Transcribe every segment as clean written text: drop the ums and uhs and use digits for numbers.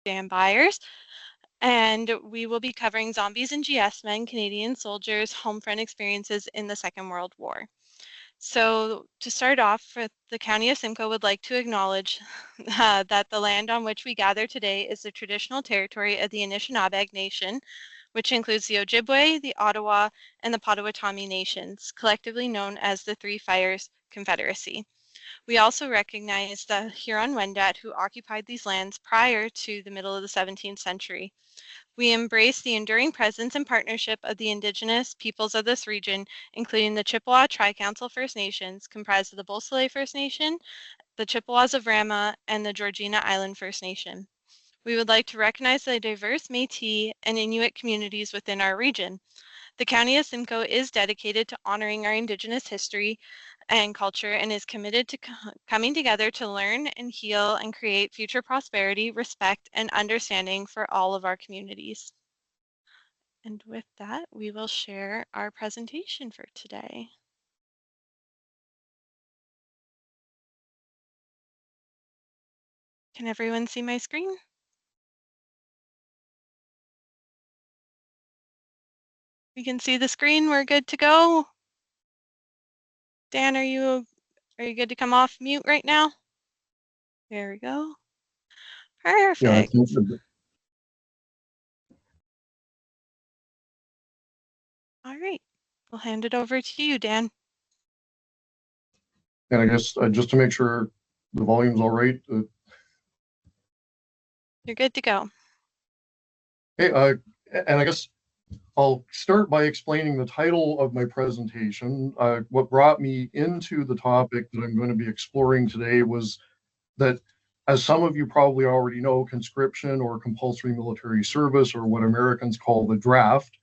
Dan Byers, and we will be covering Zombies and GS Men, Canadian Soldiers' Homefront Experiences in the Second World War. So to start off, the County of Simcoe would like to acknowledge that the land on which we gather today is the traditional territory of the Anishinaabe Nation, which includes the Ojibwe, the Ottawa, and the Potawatomi nations, collectively known as the Three Fires Confederacy. We also recognize the Huron-Wendat who occupied these lands prior to the middle of the 17th century. We embrace the enduring presence and partnership of the Indigenous peoples of this region, including the Chippewa Tri-Council First Nations, comprised of the Beausoleil First Nation, the Chippewas of Rama, and the Georgina Island First Nation. We would like to recognize the diverse Métis and Inuit communities within our region. The County of Simcoe is dedicated to honoring our Indigenous history and culture and is committed to coming together to learn and heal and create future prosperity, respect, and understanding for all of our communities. And with that, we will share our presentation for today. Can everyone see my screen? We can see the screen. We're good to go. Dan, are you good to come off mute right now? There we go. Perfect. Yeah, All right, we'll hand it over to you, Dan. and I guess just to make sure the volume's all right. You're good to go. Hey, and I guess I'll start by explaining the title of my presentation. What brought me into the topic that I'm going to be exploring today was that, as some of you probably already know, conscription or compulsory military service, or what Americans call the draft,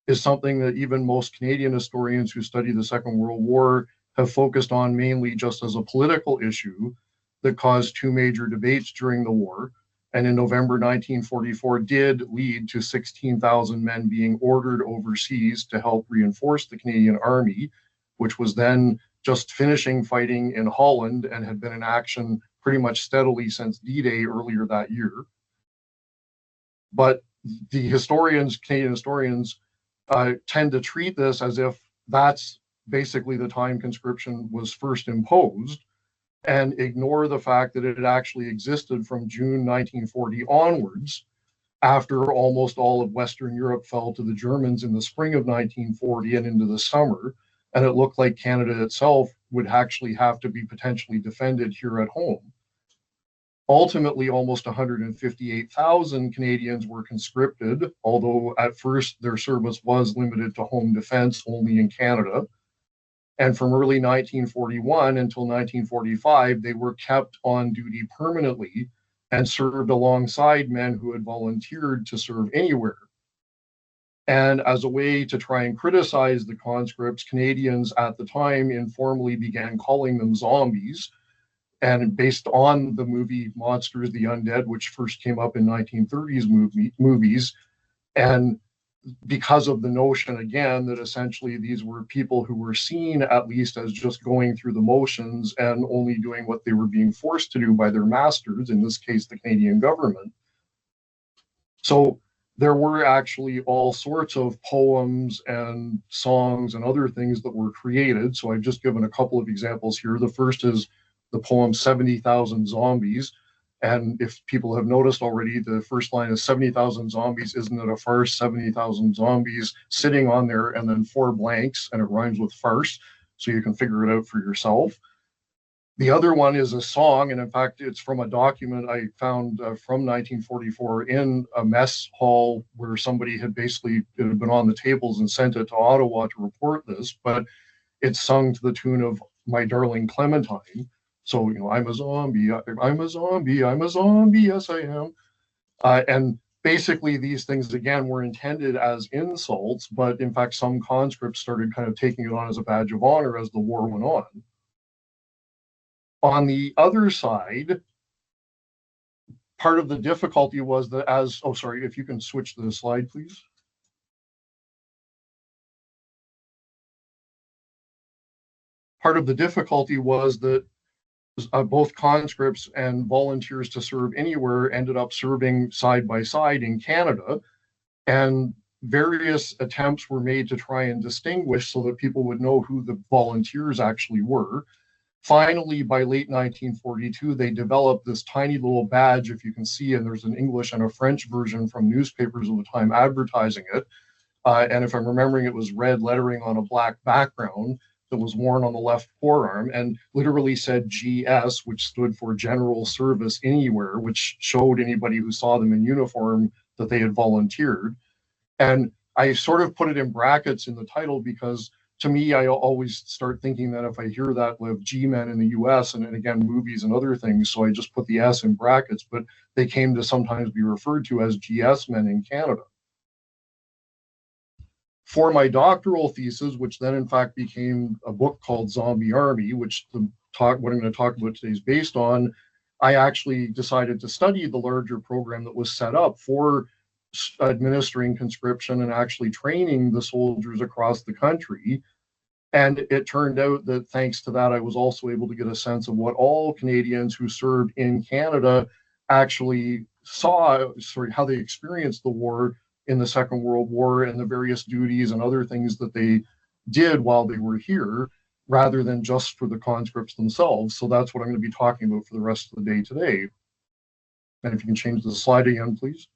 is something that even most Canadian historians who study the Second World War have focused on mainly just as a political issue that caused two major debates during the war. And in November 1944 did lead to 16,000 men being ordered overseas to help reinforce the Canadian Army, which was then just finishing fighting in Holland and had been in action pretty much steadily since D-Day earlier that year. But the historians, Canadian historians, tend to treat this as if that's basically the time conscription was first imposed, and ignore the fact that it had actually existed from June 1940 onwards, after almost all of Western Europe fell to the Germans in the spring of 1940 and into the summer, and it looked like Canada itself would actually have to be potentially defended here at home. Ultimately, almost 158,000 Canadians were conscripted, although at first their service was limited to home defense only in Canada. And from early 1941 until 1945, they were kept on duty permanently and served alongside men who had volunteered to serve anywhere. And as a way to try and criticize the conscripts, Canadians at the time informally began calling them zombies. And based on the movie Monsters, the Undead, which first came up in 1930s movies, and because of the notion, again, that essentially these were people who were seen at least as just going through the motions and only doing what they were being forced to do by their masters, in this case, the Canadian government. So there were actually all sorts of poems and songs and other things that were created. So I've just given a couple of examples here. The first is the poem 70,000 Zombies. And if people have noticed already, the first line is 70,000 zombies, isn't it a farce? 70,000 zombies sitting on there, and then four blanks, and it rhymes with farce. So you can figure it out for yourself. The other one is a song, and in fact, it's from a document I found from 1944 in a mess hall where somebody had basically, it had been on the tables and sent it to Ottawa to report this, but it's sung to the tune of My Darling Clementine. So, I'm a zombie, I'm a zombie, I'm a zombie, yes, I am. And basically, these things, again, were intended as insults, but in fact, some conscripts started kind of taking it on as a badge of honor as the war went on. On the other side, part of the difficulty was that if you can switch the slide, please. Part of the difficulty was that both conscripts and volunteers to serve anywhere ended up serving side by side in Canada. And various attempts were made to try and distinguish so that people would know who the volunteers actually were. Finally, by late 1942, they developed this tiny little badge, if you can see, and there's an English and a French version from newspapers of the time advertising it. And if I'm remembering, it was red lettering on a black background that was worn on the left forearm and literally said GS, which stood for General Service Anywhere, which showed anybody who saw them in uniform that they had volunteered. And I sort of put it in brackets in the title because to me, I always start thinking that if I hear that with G-men in the US and again, movies and other things, so I just put the S in brackets, but they came to sometimes be referred to as GS men in Canada. For my doctoral thesis, which then in fact became a book called Zombie Army, which what I'm going to talk about today is based on, I actually decided to study the larger program that was set up for administering conscription and actually training the soldiers across the country. And it turned out that thanks to that, I was also able to get a sense of what all Canadians who served in Canada actually saw, how they experienced the war in the Second World War and the various duties and other things that they did while they were here, rather than just for the conscripts themselves. So that's what I'm going to be talking about for the rest of the day today. And if you can change the slide again, please.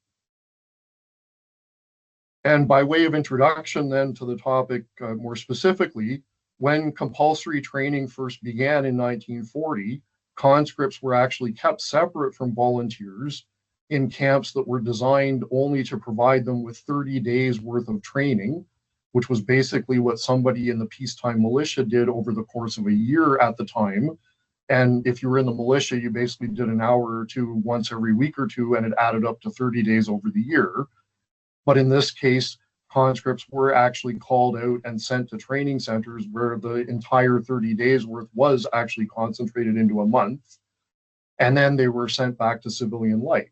And by way of introduction then to the topic more specifically, when compulsory training first began in 1940, conscripts were actually kept separate from volunteers in camps that were designed only to provide them with 30 days worth of training, which was basically what somebody in the peacetime militia did over the course of a year at the time. And if you were in the militia, you basically did an hour or two once every week or two, and it added up to 30 days over the year. But in this case, conscripts were actually called out and sent to training centers where the entire 30 days worth was actually concentrated into a month. And then they were sent back to civilian life.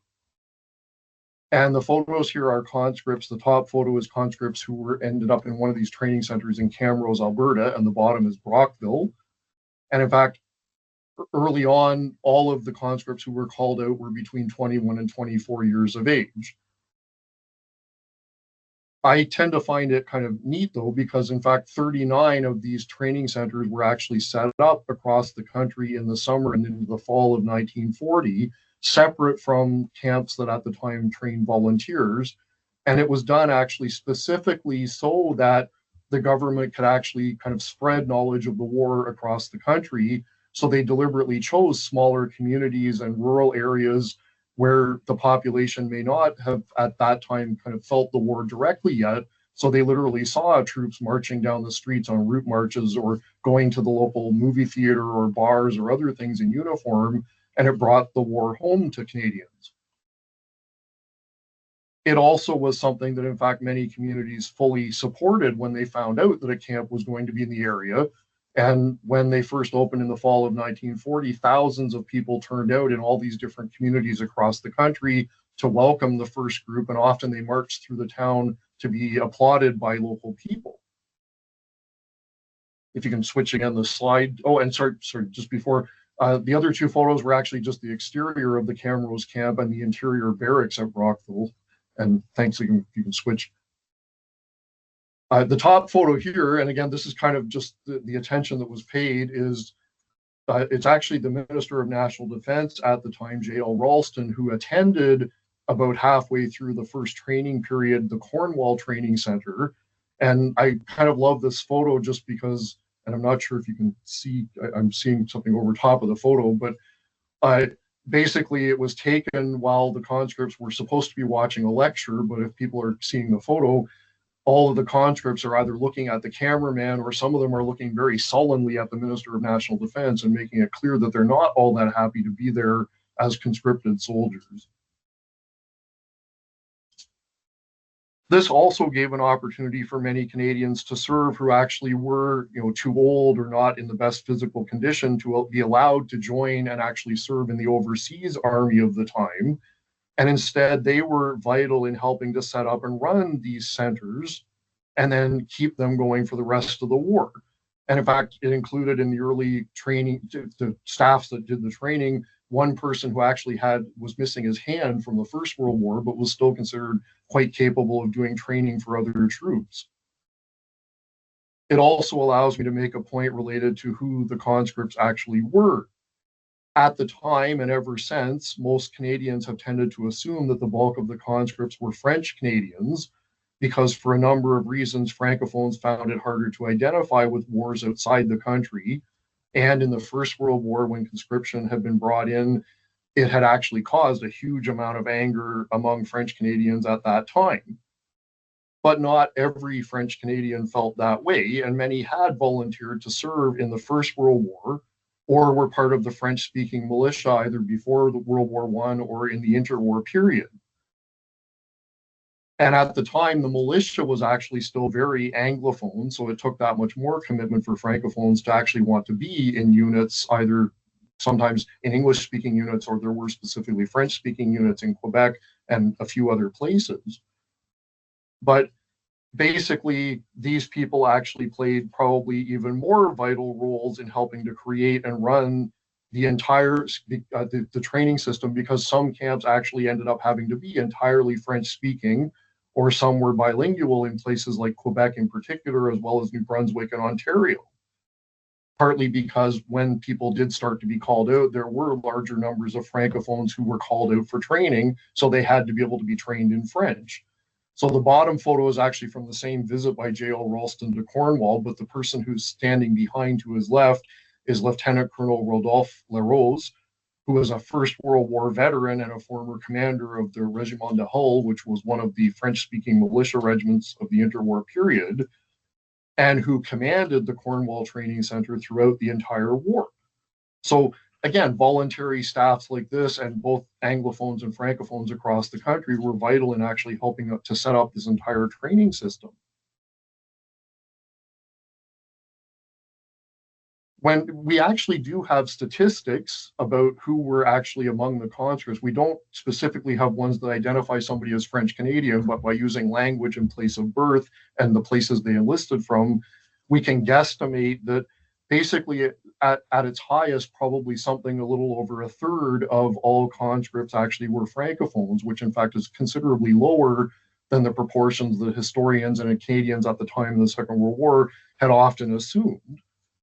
And the photos here are conscripts. The top photo is conscripts who ended up in one of these training centers in Camrose, Alberta, and the bottom is Brockville. And in fact, early on, all of the conscripts who were called out were between 21 and 24 years of age. I tend to find it kind of neat, though, because in fact, 39 of these training centers were actually set up across the country in the summer and into the fall of 1940, separate from camps that at the time trained volunteers. And it was done actually specifically so that the government could actually kind of spread knowledge of the war across the country. So they deliberately chose smaller communities and rural areas where the population may not have at that time kind of felt the war directly yet. So they literally saw troops marching down the streets on route marches or going to the local movie theater or bars or other things in uniform, and it brought the war home to Canadians. It also was something that, in fact, many communities fully supported when they found out that a camp was going to be in the area. And when they first opened in the fall of 1940, thousands of people turned out in all these different communities across the country to welcome the first group. And often they marched through the town to be applauded by local people. If you can switch again the slide. Oh, and sorry, just before, the other two photos were actually just the exterior of the Camrose camp and the interior barracks at Brockville. And thanks, you can switch. The top photo here, and again, this is kind of just the attention that was paid, is it's actually the Minister of National Defense at the time, J.L. Ralston, who attended about halfway through the first training period, the Cornwall Training Center. And I kind of love this photo just because, and I'm not sure if you can see, I'm seeing something over top of the photo, but basically it was taken while the conscripts were supposed to be watching a lecture, but if people are seeing the photo, all of the conscripts are either looking at the cameraman or some of them are looking very sullenly at the Minister of National Defense and making it clear that they're not all that happy to be there as conscripted soldiers. This also gave an opportunity for many Canadians to serve who actually were, too old or not in the best physical condition to be allowed to join and actually serve in the overseas army of the time. And instead, they were vital in helping to set up and run these centers and then keep them going for the rest of the war. And in fact, it included in the early training, the staffs that did the training, one person who actually was missing his hand from the First World War, but was still considered quite capable of doing training for other troops. It also allows me to make a point related to who the conscripts actually were. At the time and ever since, most Canadians have tended to assume that the bulk of the conscripts were French Canadians, because for a number of reasons, Francophones found it harder to identify with wars outside the country. And in the First World War, when conscription had been brought in, it had actually caused a huge amount of anger among French Canadians at that time. But not every French Canadian felt that way, and many had volunteered to serve in the First World War or were part of the French-speaking militia either before the World War I or in the interwar period. And at the time, the militia was actually still very Anglophone, so it took that much more commitment for Francophones to actually want to be in units, either sometimes in English-speaking units, or there were specifically French-speaking units in Quebec and a few other places. But basically, these people actually played probably even more vital roles in helping to create and run the entire the training system, because some camps actually ended up having to be entirely French speaking, or some were bilingual in places like Quebec in particular, as well as New Brunswick and Ontario. Partly because when people did start to be called out, there were larger numbers of Francophones who were called out for training, so they had to be able to be trained in French. So the bottom photo is actually from the same visit by J.L. Ralston to Cornwall, but the person who's standing behind to his left is Lieutenant Colonel Rodolphe Larose, who was a First World War veteran and a former commander of the Régiment de Hull, which was one of the French-speaking militia regiments of the interwar period, and who commanded the Cornwall Training Center throughout the entire war. So again, voluntary staffs like this, and both Anglophones and Francophones across the country, were vital in actually helping to set up this entire training system. When we actually do have statistics about who were actually among the conscripts, we don't specifically have ones that identify somebody as French Canadian, but by using language in place of birth and the places they enlisted from, we can guesstimate that basically at its highest, probably something a little over a third of all conscripts actually were Francophones, which in fact is considerably lower than the proportions that historians and Canadians at the time of the Second World War had often assumed.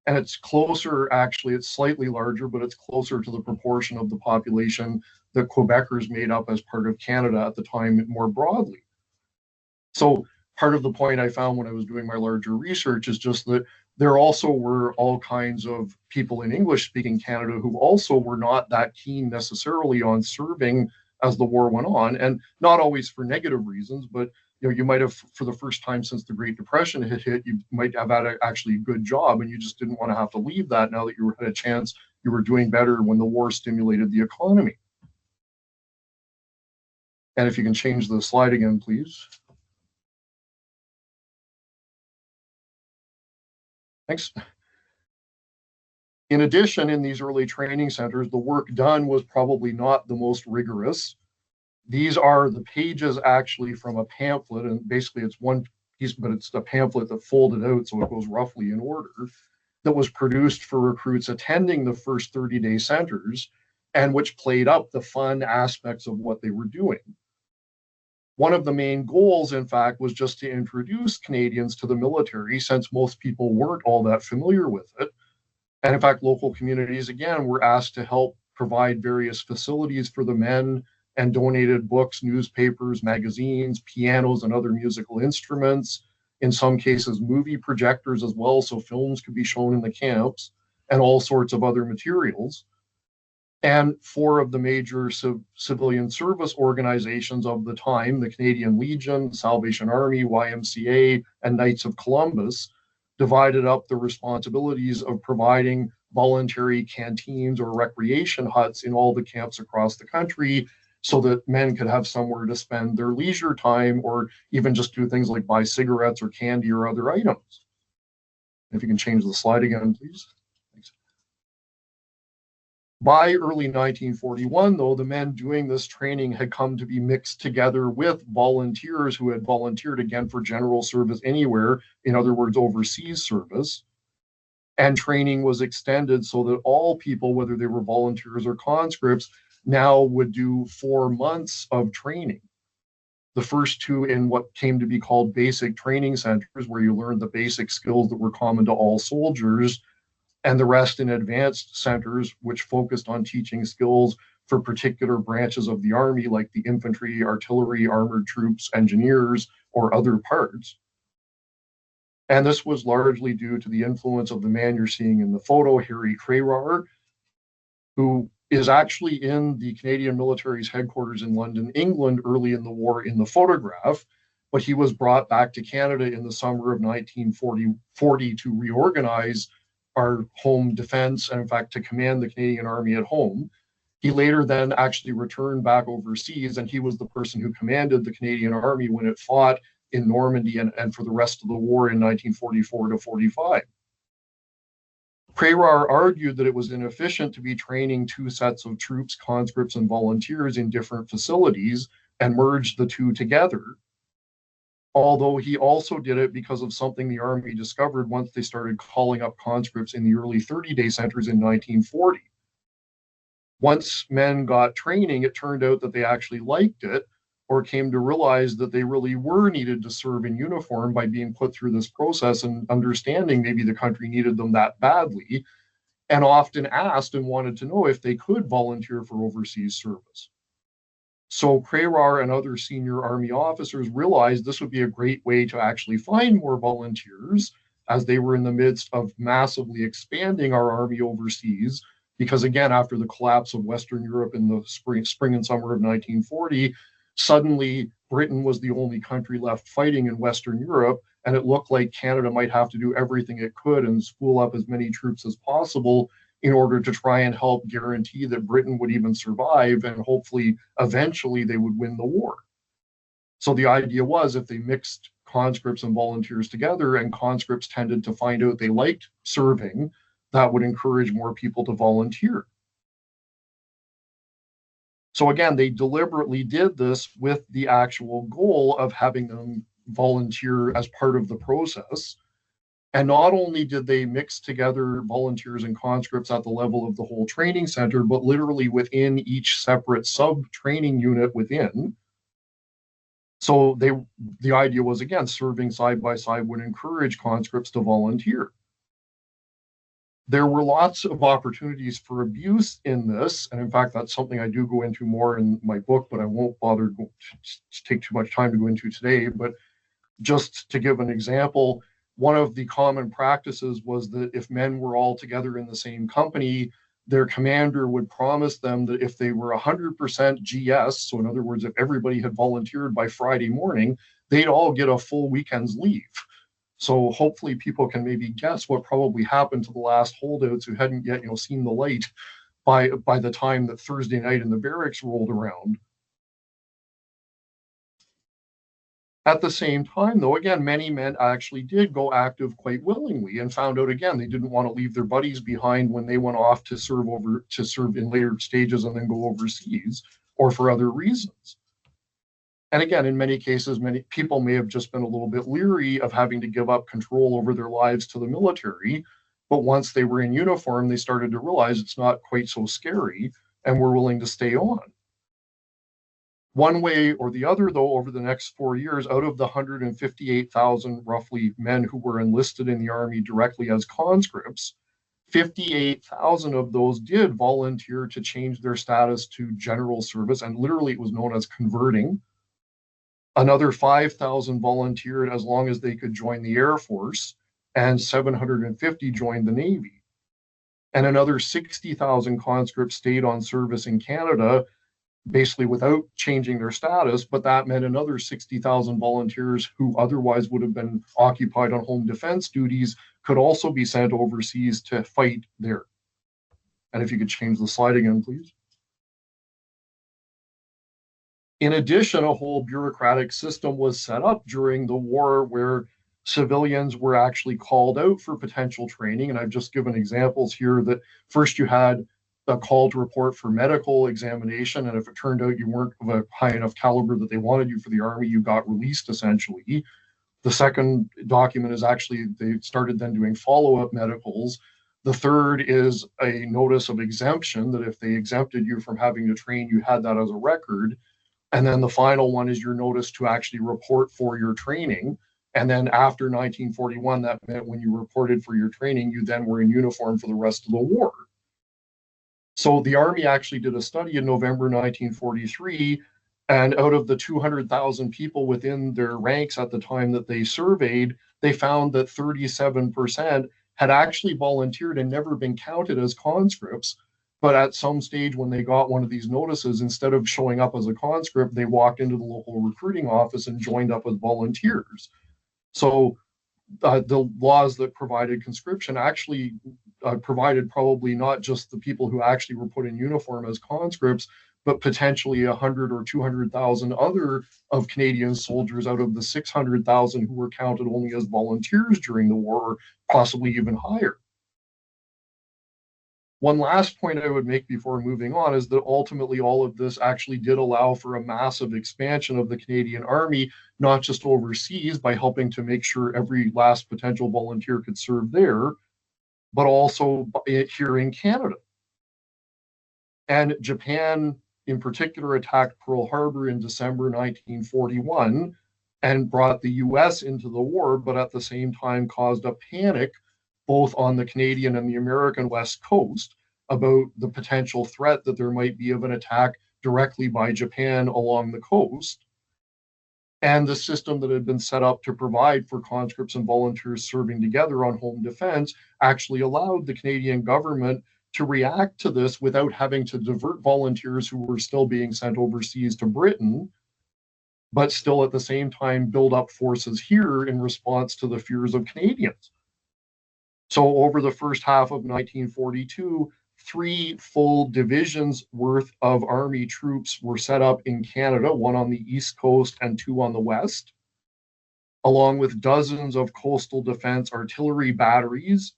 And it's closer, actually, it's slightly larger, but it's closer to the proportion of the population that Quebecers made up as part of Canada at the time more broadly. So part of the point I found when I was doing my larger research is just that there also were all kinds of people in English-speaking Canada who also were not that keen necessarily on serving as the war went on, and not always for negative reasons, but you might have, for the first time since the Great Depression had hit, you might have had actually a good job, and you just didn't want to have to leave that now that you had a chance, you were doing better when the war stimulated the economy. And if you can change the slide again, please. Thanks. In addition, in these early training centers, the work done was probably not the most rigorous. These are the pages actually from a pamphlet, and basically it's one piece, but it's a pamphlet that folded out, so it goes roughly in order, that was produced for recruits attending the first 30-day centers, and which played up the fun aspects of what they were doing. One of the main goals, in fact, was just to introduce Canadians to the military, since most people weren't all that familiar with it. And in fact, local communities, again, were asked to help provide various facilities for the men, and donated books, newspapers, magazines, pianos, and other musical instruments. In some cases, movie projectors as well, so films could be shown in the camps, and all sorts of other materials. And 4 of the major civilian service organizations of the time, the Canadian Legion, Salvation Army, YMCA, and Knights of Columbus, divided up the responsibilities of providing voluntary canteens or recreation huts in all the camps across the country, so that men could have somewhere to spend their leisure time, or even just do things like buy cigarettes or candy or other items. If you can change the slide again, please. Thanks. By early 1941, though, the men doing this training had come to be mixed together with volunteers who had volunteered again for general service anywhere, in other words, overseas service. And training was extended so that all people, whether they were volunteers or conscripts, now would do 4 months of training. The first two in what came to be called basic training centers, where you learned the basic skills that were common to all soldiers, and the rest in advanced centers, which focused on teaching skills for particular branches of the Army, like the infantry, artillery, armored troops, engineers, or other parts. And this was largely due to the influence of the man you're seeing in the photo, Harry Crerar, who is actually in the Canadian military's headquarters in London, England, early in the war in the photograph, but he was brought back to Canada in the summer of 1940 to reorganize our home defense and, in fact, to command the Canadian Army at home. He later then actually returned back overseas, and he was the person who commanded the Canadian Army when it fought in Normandy and for the rest of the war in 1944 to 45. Crerar argued that it was inefficient to be training two sets of troops, conscripts, and volunteers in different facilities and merged the two together. Although he also did it because of something the Army discovered once they started calling up conscripts in the early 30-day centers in 1940. Once men got training, it turned out that they actually liked it, or came to realize that they really were needed to serve in uniform by being put through this process and understanding maybe the country needed them that badly, and often asked and wanted to know if they could volunteer for overseas service. So Crerar and other senior Army officers realized this would be a great way to actually find more volunteers, as they were in the midst of massively expanding our Army overseas. Because again, after the collapse of Western Europe in the spring and summer of 1940, suddenly Britain was the only country left fighting in Western Europe, and it looked like Canada might have to do everything it could and spool up as many troops as possible in order to try and help guarantee that Britain would even survive, and hopefully eventually they would win the war. So the idea was, if they mixed conscripts and volunteers together, and conscripts tended to find out they liked serving, that would encourage more people to volunteer. So again, they deliberately did this with the actual goal of having them volunteer as part of the process. And not only did they mix together volunteers and conscripts at the level of the whole training center, but literally within each separate sub-training unit within. So the idea was, again, serving side by side would encourage conscripts to volunteer. There were lots of opportunities for abuse in this, and in fact, that's something I do go into more in my book, but I won't bother to take too much time to go into today. But just to give an example, one of the common practices was that if men were all together in the same company, their commander would promise them that if they were 100% GS, so in other words, if everybody had volunteered by Friday morning, they'd all get a full weekend's leave. So hopefully people can maybe guess what probably happened to the last holdouts who hadn't yet, seen the light by the time that Thursday night in the barracks rolled around. At the same time, though, again, many men actually did go active quite willingly, and found out again they didn't want to leave their buddies behind when they went off to serve in later stages and then go overseas, or for other reasons. And again, in many cases, many people may have just been a little bit leery of having to give up control over their lives to the military. But once they were in uniform, they started to realize it's not quite so scary, and were willing to stay on. One way or the other, though, over the next 4 years, out of the 158,000 roughly men who were enlisted in the Army directly as conscripts, 58,000 of those did volunteer to change their status to general service, and literally it was known as converting. Another 5,000 volunteered as long as they could join the Air Force, and 750 joined the Navy. And another 60,000 conscripts stayed on service in Canada, basically without changing their status, but that meant another 60,000 volunteers who otherwise would have been occupied on home defense duties could also be sent overseas to fight there. And if you could change the slide again, please. In addition, a whole bureaucratic system was set up during the war where civilians were actually called out for potential training. And I've just given examples here that first you had a call to report for medical examination. And if it turned out you weren't of a high enough caliber that they wanted you for the Army, you got released essentially. The second document is actually, they started then doing follow-up medicals. The third is a notice of exemption, that if they exempted you from having to train, you had that as a record. And then the final one is your notice to actually report for your training. And then after 1941, that meant when you reported for your training, you then were in uniform for the rest of the war. So the Army actually did a study in November 1943, and out of the 200,000 people within their ranks at the time that they surveyed, they found that 37% had actually volunteered and never been counted as conscripts. But at some stage when they got one of these notices, instead of showing up as a conscript, they walked into the local recruiting office and joined up as volunteers. So the laws that provided conscription actually provided probably not just the people who actually were put in uniform as conscripts, but potentially 100 or 200,000 other of Canadian soldiers out of the 600,000 who were counted only as volunteers during the war, possibly even higher. One last point I would make before moving on is that ultimately all of this actually did allow for a massive expansion of the Canadian Army, not just overseas by helping to make sure every last potential volunteer could serve there, but also here in Canada. And Japan, in particular, attacked Pearl Harbor in December 1941 and brought the US into the war, but at the same time caused a panic both on the Canadian and the American West Coast about the potential threat that there might be of an attack directly by Japan along the coast. And the system that had been set up to provide for conscripts and volunteers serving together on home defense actually allowed the Canadian government to react to this without having to divert volunteers who were still being sent overseas to Britain, but still at the same time build up forces here in response to the fears of Canadians. So over the first half of 1942, 3 full divisions worth of Army troops were set up in Canada, 1 on the East Coast and 2 on the West, along with dozens of coastal defense artillery batteries.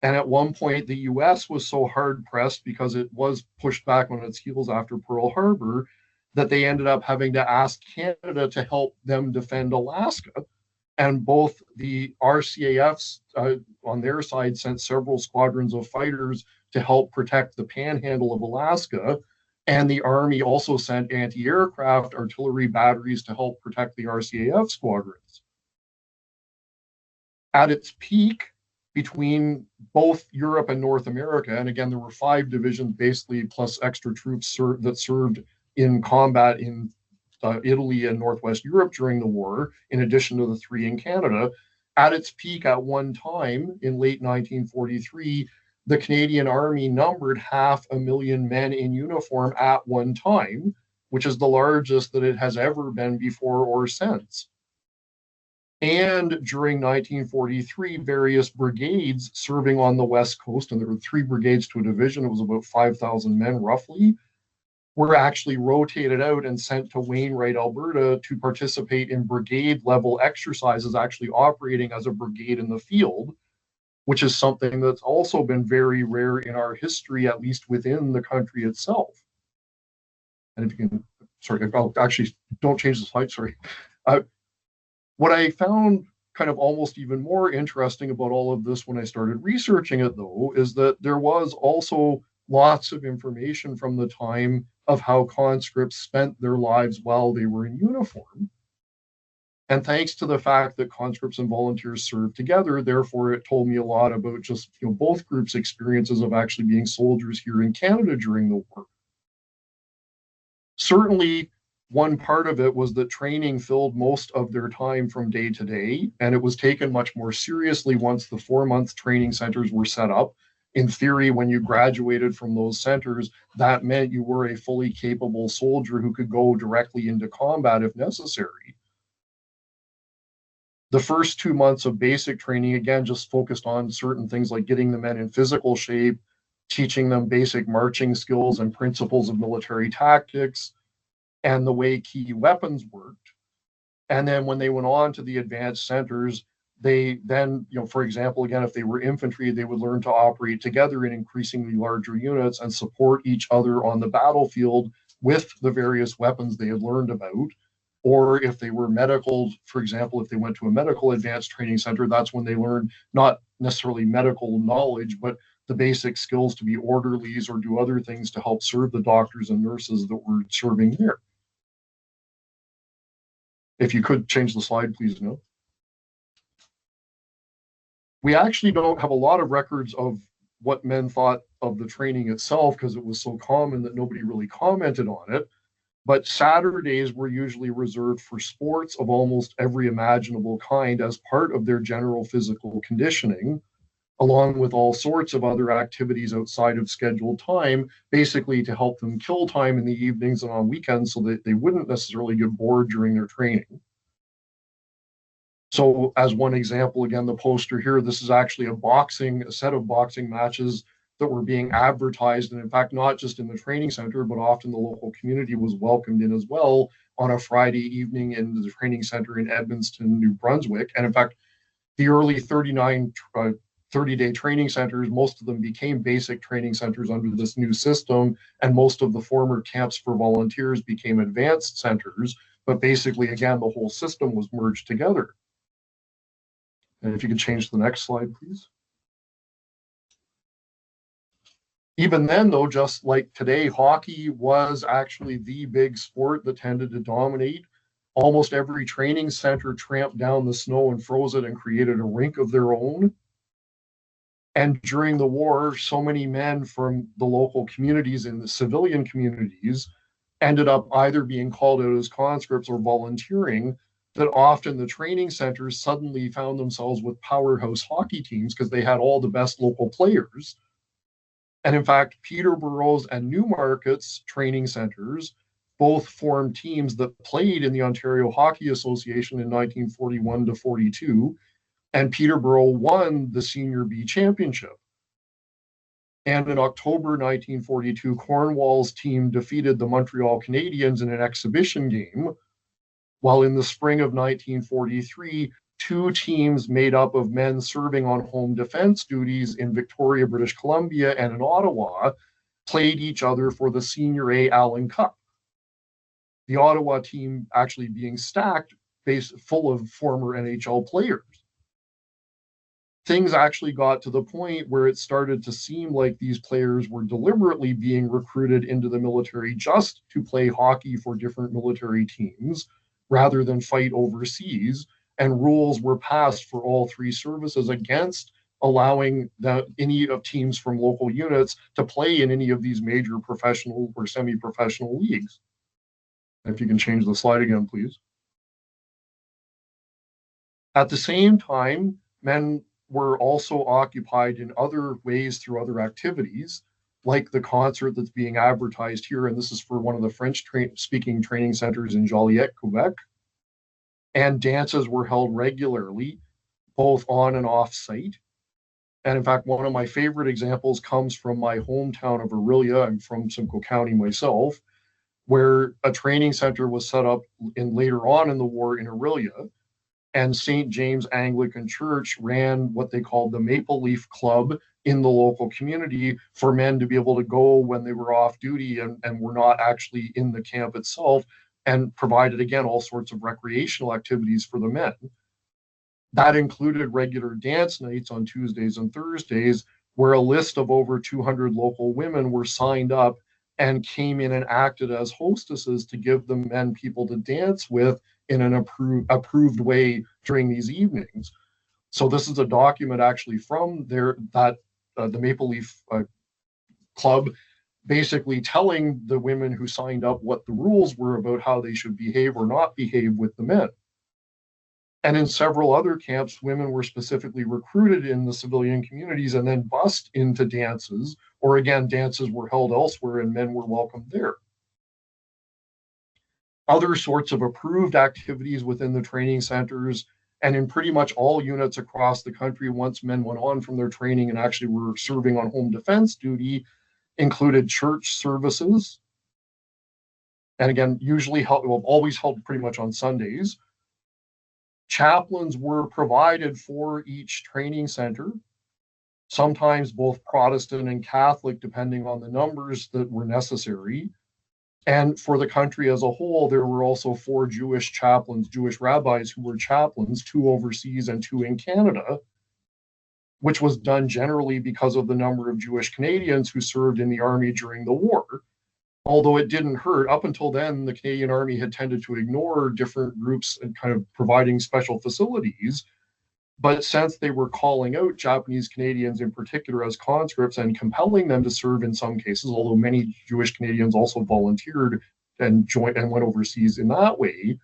And at one point, the US was so hard pressed because it was pushed back on its heels after Pearl Harbor that they ended up having to ask Canada to help them defend Alaska. And both the RCAFs on their side sent several squadrons of fighters to help protect the panhandle of Alaska. And the Army also sent anti-aircraft artillery batteries to help protect the RCAF squadrons. At its peak, between both Europe and North America, and again, there were 5 divisions basically, plus extra troops that served in combat in Italy and Northwest Europe during the war, in addition to the 3 in Canada. At its peak at one time in late 1943, the Canadian Army numbered 500,000 men in uniform at one time, which is the largest that it has ever been before or since. And during 1943, various brigades serving on the West Coast, and there were 3 brigades to a division, it was about 5,000 men roughly, were actually rotated out and sent to Wainwright, Alberta to participate in brigade level exercises, actually operating as a brigade in the field, which is something that's also been very rare in our history, at least within the country itself. And if you can, sorry, I'll actually, don't change the slide, sorry. What I found kind of almost even more interesting about all of this when I started researching it, though, is that there was also lots of information from the time of how conscripts spent their lives while they were in uniform. And thanks to the fact that conscripts and volunteers served together, therefore, it told me a lot about just both groups' experiences of actually being soldiers here in Canada during the war. Certainly, one part of it was that training filled most of their time from day to day, and it was taken much more seriously once the 4-month training centers were set up. In theory, when you graduated from those centers, that meant you were a fully capable soldier who could go directly into combat if necessary. The first 2 months of basic training, again, just focused on certain things like getting the men in physical shape, teaching them basic marching skills and principles of military tactics, and the way key weapons worked. And then when they went on to the advanced centers, they then, for example, again, if they were infantry, they would learn to operate together in increasingly larger units and support each other on the battlefield with the various weapons they had learned about. Or if they were medical, for example, if they went to a medical advanced training center, that's when they learned not necessarily medical knowledge, but the basic skills to be orderlies or do other things to help serve the doctors and nurses that were serving there. If you could change the slide, please, no. We actually don't have a lot of records of what men thought of the training itself because it was so common that nobody really commented on it. But Saturdays were usually reserved for sports of almost every imaginable kind as part of their general physical conditioning, along with all sorts of other activities outside of scheduled time, basically to help them kill time in the evenings and on weekends so that they wouldn't necessarily get bored during their training. So as one example, again, the poster here, this is actually a set of boxing matches that were being advertised. And in fact, not just in the training center, but often the local community was welcomed in as well on a Friday evening in the training center in Edmundston, New Brunswick. And in fact, the early 30-day training centers, most of them became basic training centers under this new system. And most of the former camps for volunteers became advanced centers. But basically, again, the whole system was merged together. And if you could change the next slide, please. Even then, though, just like today, hockey was actually the big sport that tended to dominate. Almost every training center tramped down the snow and froze it and created a rink of their own. And during the war, so many men from the local communities and the civilian communities ended up either being called out as conscripts or volunteering, that often the training centers suddenly found themselves with powerhouse hockey teams because they had all the best local players. And in fact, Peterborough's and Newmarket's training centers both formed teams that played in the Ontario Hockey Association in 1941 to 42, and Peterborough won the Senior B Championship. And in October 1942, Cornwall's team defeated the Montreal Canadiens in an exhibition game, while in the spring of 1943, two teams made up of men serving on home defense duties in Victoria, British Columbia, and in Ottawa played each other for the Senior A Allen Cup. The Ottawa team actually being stacked, full of former NHL players. Things actually got to the point where it started to seem like these players were deliberately being recruited into the military just to play hockey for different military teams rather than fight overseas. And rules were passed for all three services against allowing any of teams from local units to play in any of these major professional or semi-professional leagues. If you can change the slide again, please. At the same time, men were also occupied in other ways through other activities, like the concert that's being advertised here. And this is for one of the French-speaking training centers in Joliet, Quebec. And dances were held regularly, both on and off site. And in fact, one of my favorite examples comes from my hometown of Orillia. I'm from Simcoe County myself, where a training center was set up later on in the war in Orillia. And St. James Anglican Church ran what they called the Maple Leaf Club in the local community for men to be able to go when they were off duty and were not actually in the camp itself, and provided, again, all sorts of recreational activities for the men. That included regular dance nights on Tuesdays and Thursdays, where a list of over 200 local women were signed up and came in and acted as hostesses to give the men people to dance with in an approved way during these evenings. So this is a document actually from the Maple Leaf Club, basically telling the women who signed up what the rules were about how they should behave or not behave with the men. And in several other camps, women were specifically recruited in the civilian communities and then bussed into dances, or again, dances were held elsewhere and men were welcomed there. Other sorts of approved activities within the training centers and in pretty much all units across the country, once men went on from their training and actually were serving on home defense duty, included church services. And again, always held pretty much on Sundays. Chaplains were provided for each training center, sometimes both Protestant and Catholic, depending on the numbers that were necessary. And for the country as a whole, there were also 4 Jewish chaplains, Jewish rabbis who were chaplains, 2 overseas and 2 in Canada, which was done generally because of the number of Jewish Canadians who served in the army during the war. Although it didn't hurt, up until then, the Canadian Army had tended to ignore different groups and kind of providing special facilities. But since they were calling out Japanese Canadians in particular as conscripts and compelling them to serve in some cases, although many Jewish Canadians also volunteered and joined and went overseas in that way,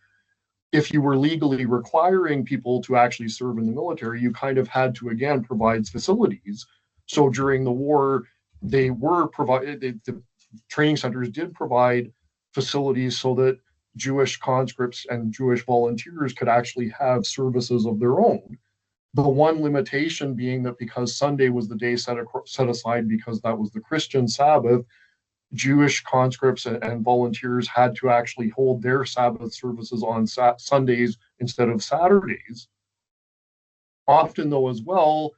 if you were legally requiring people to actually serve in the military, you kind of had to again provide facilities. So during the war, they were provided, the training centers did provide facilities so that Jewish conscripts and Jewish volunteers could actually have services of their own. The one limitation being that because Sunday was the day set aside because that was the Christian Sabbath, Jewish conscripts and volunteers had to actually hold their Sabbath services on Sundays instead of Saturdays. Often, though, as well,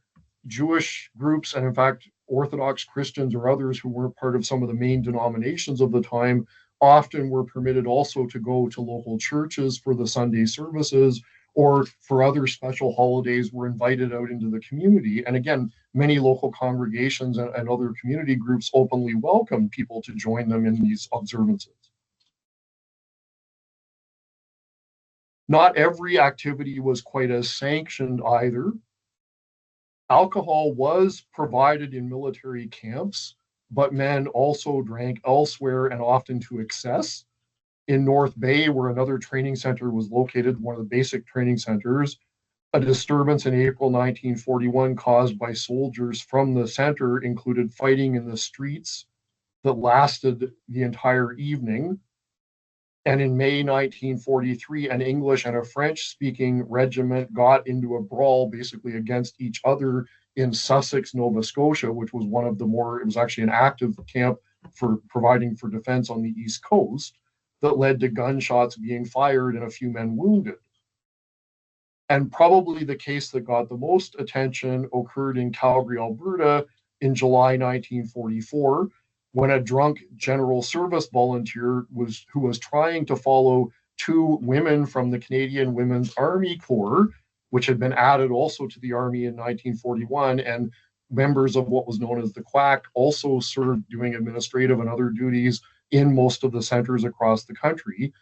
Jewish groups, and in fact, Orthodox Christians or others who weren't part of some of the main denominations of the time, often were permitted also to go to local churches for the Sunday services, or for other special holidays were invited out into the community. And again, many local congregations and other community groups openly welcomed people to join them in these observances. Not every activity was quite as sanctioned either. Alcohol was provided in military camps, but men also drank elsewhere and often to excess. In North Bay, where another training center was located, one of the basic training centers, a disturbance in April 1941 caused by soldiers from the center included fighting in the streets that lasted the entire evening. And in May 1943, an English and a French-speaking regiment got into a brawl basically against each other in Sussex, Nova Scotia, which was one of the more, it was actually an active camp for providing for defense on the East Coast, that led to gunshots being fired and a few men wounded. And probably the case that got the most attention occurred in Calgary, Alberta in July 1944, when a drunk general service volunteer who was trying to follow 2 women from the Canadian Women's Army Corps, which had been added also to the Army in 1941, and members of what was known as the Quack also served doing administrative and other duties in most of the centers across the country.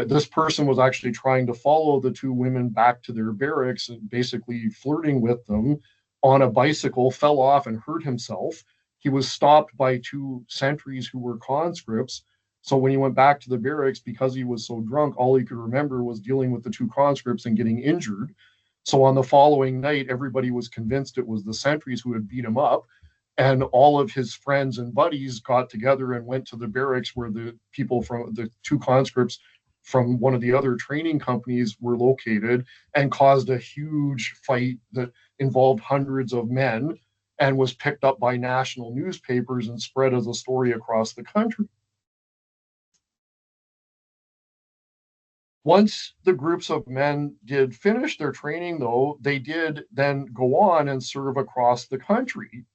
This person was actually trying to follow the 2 women back to their barracks and basically flirting with them on a bicycle, fell off and hurt himself. He was stopped by 2 sentries who were conscripts. So when he went back to the barracks, because he was so drunk, all he could remember was dealing with the 2 conscripts and getting injured. So on the following night, everybody was convinced it was the sentries who had beat him up. And all of his friends and buddies got together and went to the barracks where the people from the 2 conscripts from one of the other training companies were located, and caused a huge fight that involved hundreds of men and was picked up by national newspapers and spread as a story across the country. Once the groups of men did finish their training, though, they did then go on and serve across the country.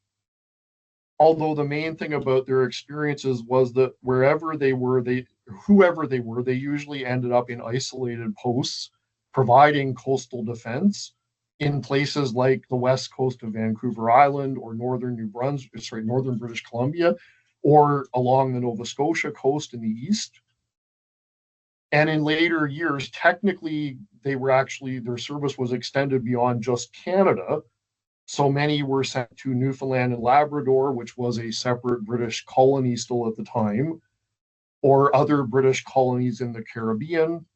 Although the main thing about their experiences was that whoever they were, they usually ended up in isolated posts, providing coastal defense in places like the west coast of Vancouver Island or northern northern British Columbia, or along the Nova Scotia coast in the east. And in later years, technically, their service was extended beyond just Canada. So many were sent to Newfoundland and Labrador, which was a separate British colony still at the time, or other British colonies in the Caribbean.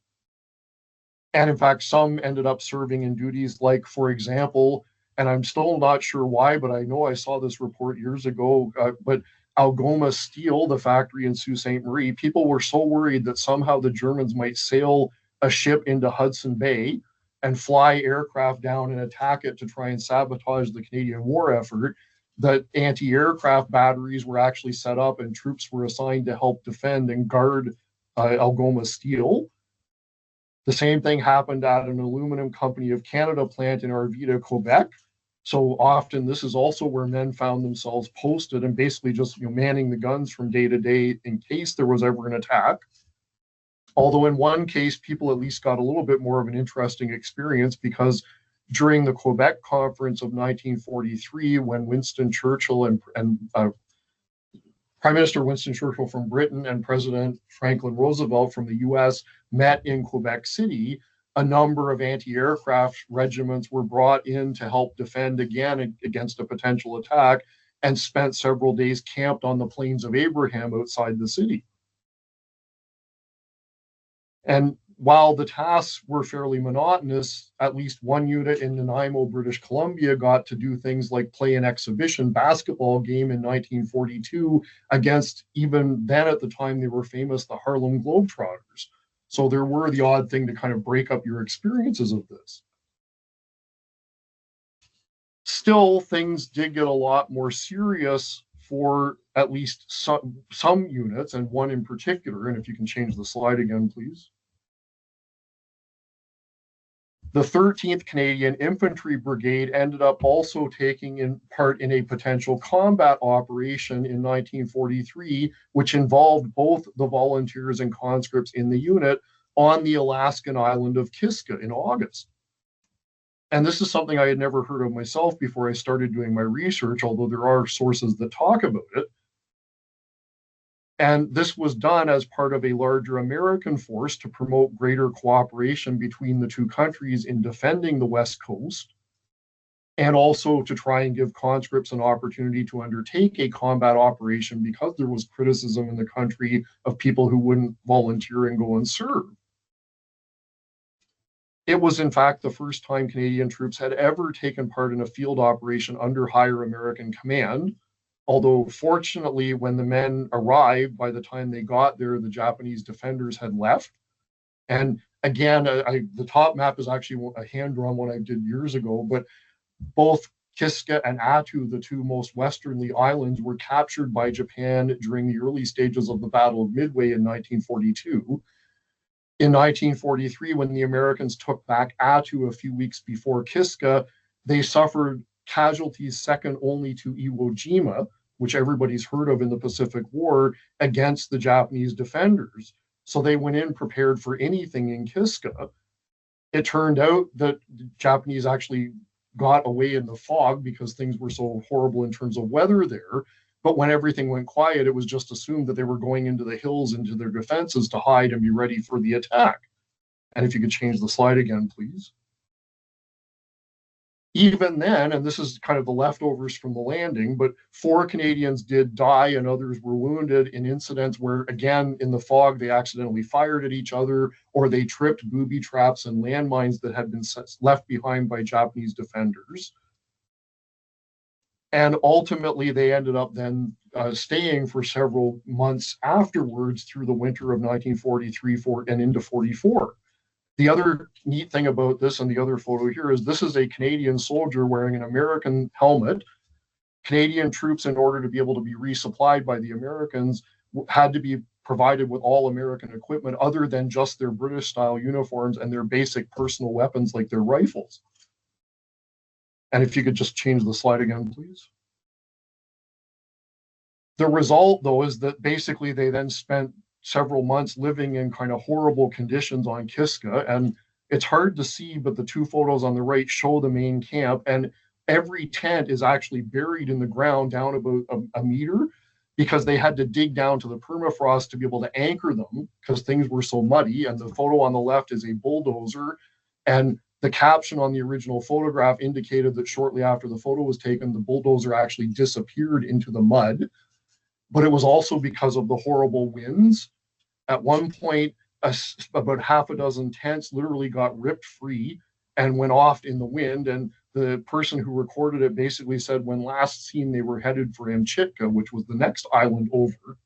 And in fact, some ended up serving in duties like, for example, and I'm still not sure why, but I know I saw this report years ago, but Algoma Steel, the factory in Sault Ste. Marie, people were so worried that somehow the Germans might sail a ship into Hudson Bay and fly aircraft down and attack it to try and sabotage the Canadian war effort, that anti-aircraft batteries were actually set up and troops were assigned to help defend and guard Algoma Steel. The same thing happened at an Aluminum Company of Canada plant in Arvida, Quebec. So often this is also where men found themselves posted and basically just manning the guns from day to day in case there was ever an attack. Although in one case, people at least got a little bit more of an interesting experience because during the Quebec Conference of 1943, when Winston Churchill and Prime Minister Winston Churchill from Britain and President Franklin Roosevelt from the US met in Quebec City, a number of anti-aircraft regiments were brought in to help defend again against a potential attack and spent several days camped on the Plains of Abraham outside the city. And while the tasks were fairly monotonous, at least one unit in Nanaimo, British Columbia, got to do things like play an exhibition basketball game in 1942 against, even then at the time they were famous, the Harlem Globetrotters. So there were the odd thing to kind of break up your experiences of this. Still, things did get a lot more serious for at least some units, and one in particular. And if you can change the slide again, please. The 13th Canadian Infantry Brigade ended up also taking part in a potential combat operation in 1943, which involved both the volunteers and conscripts in the unit on the Alaskan island of Kiska in August. And this is something I had never heard of myself before I started doing my research, although there are sources that talk about it. And this was done as part of a larger American force to promote greater cooperation between the two countries in defending the West Coast, and also to try and give conscripts an opportunity to undertake a combat operation because there was criticism in the country of people who wouldn't volunteer and go and serve. It was, in fact, the first time Canadian troops had ever taken part in a field operation under higher American command. Although, fortunately, when the men arrived, by the time they got there, the Japanese defenders had left. And again, the top map is actually a hand-drawn one I did years ago, but both Kiska and Attu, the two most westerly islands, were captured by Japan during the early stages of the Battle of Midway in 1942. In 1943, when the Americans took back Attu a few weeks before Kiska, they suffered casualties second only to Iwo Jima, which everybody's heard of in the Pacific War, against the Japanese defenders. So they went in prepared for anything in Kiska. It turned out that the Japanese actually got away in the fog because things were so horrible in terms of weather there. But when everything went quiet, it was just assumed that they were going into the hills, into their defenses to hide and be ready for the attack. And if you could change the slide again, please. Even then, and this is kind of the leftovers from the landing, but 4 Canadians did die and others were wounded in incidents where, again, in the fog, they accidentally fired at each other, or they tripped booby traps and landmines that had been left behind by Japanese defenders. And ultimately, they ended up then staying for several months afterwards through the winter of 1943 and into 44. The other neat thing about this, and the other photo here, is this is a Canadian soldier wearing an American helmet. Canadian troops, in order to be able to be resupplied by the Americans, had to be provided with all American equipment other than just their British-style uniforms and their basic personal weapons like their rifles. And if you could just change the slide again, please. The result, though, is that basically they then spent several months living in kind of horrible conditions on Kiska. And it's hard to see, but the two photos on the right show the main camp. And every tent is actually buried in the ground down about a meter because they had to dig down to the permafrost to be able to anchor them because things were so muddy. And the photo on the left is a bulldozer. And the caption on the original photograph indicated that shortly after the photo was taken, the bulldozer actually disappeared into the mud. But it was also because of the horrible winds. At one point, about half a dozen tents literally got ripped free and went off in the wind. And the person who recorded it basically said when last seen, they were headed for Amchitka, which was the next island over.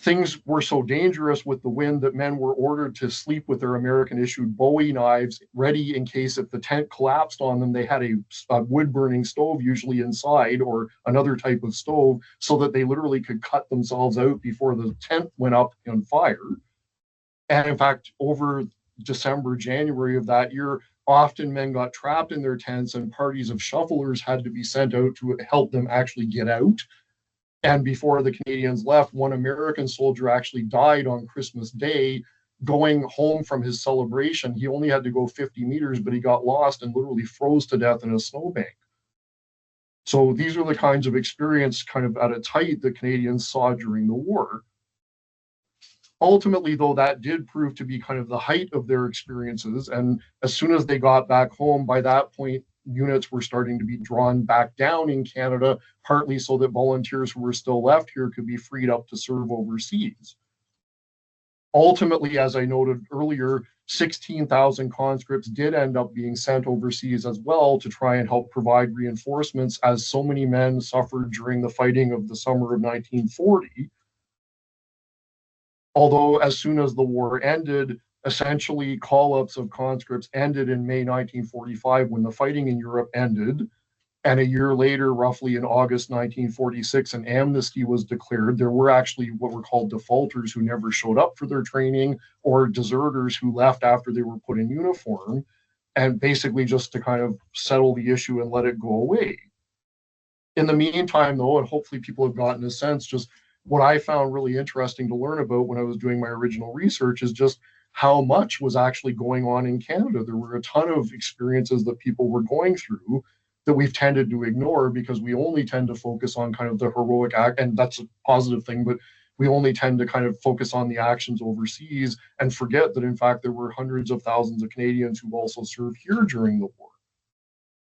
Things were so dangerous with the wind that men were ordered to sleep with their American-issued Bowie knives ready in case if the tent collapsed on them, they had a wood-burning stove usually inside or another type of stove so that they literally could cut themselves out before the tent went up on fire. And in fact, over December, January of that year, Often men got trapped in their tents, and parties of shufflers had to be sent out to help them actually get out. And before the Canadians left, one American soldier actually died on Christmas Day going home from his celebration. He only had to go 50 meters, but he got lost and literally froze to death in a snowbank. So these are the kinds of experience kind of at its height that Canadians saw during the war. Ultimately, though, that did prove to be kind of the height of their experiences. And as soon as they got back home, by that point, units were starting to be drawn back down in Canada, partly so that volunteers who were still left here could be freed up to serve overseas. Ultimately, as I noted earlier, 16,000 conscripts did end up being sent overseas as well to try and help provide reinforcements, as so many men suffered during the fighting of the summer of 1940. Although as soon as the war ended, essentially call-ups of conscripts ended in May 1945 when the fighting in Europe ended. And a year later, roughly in August 1946, an amnesty was declared. There were actually what were called defaulters who never showed up for their training, or deserters who left after they were put in uniform, and basically just to kind of settle the issue and let it go away. In the meantime, though, and hopefully people have gotten a sense, just what I found really interesting to learn about when I was doing my original research is just how much was actually going on in Canada. There were a ton of experiences that people were going through that we've tended to ignore because we only tend to focus on kind of the heroic act, and that's a positive thing, but we only tend to kind of focus on the actions overseas and forget that in fact there were hundreds of thousands of Canadians who also served here during the war.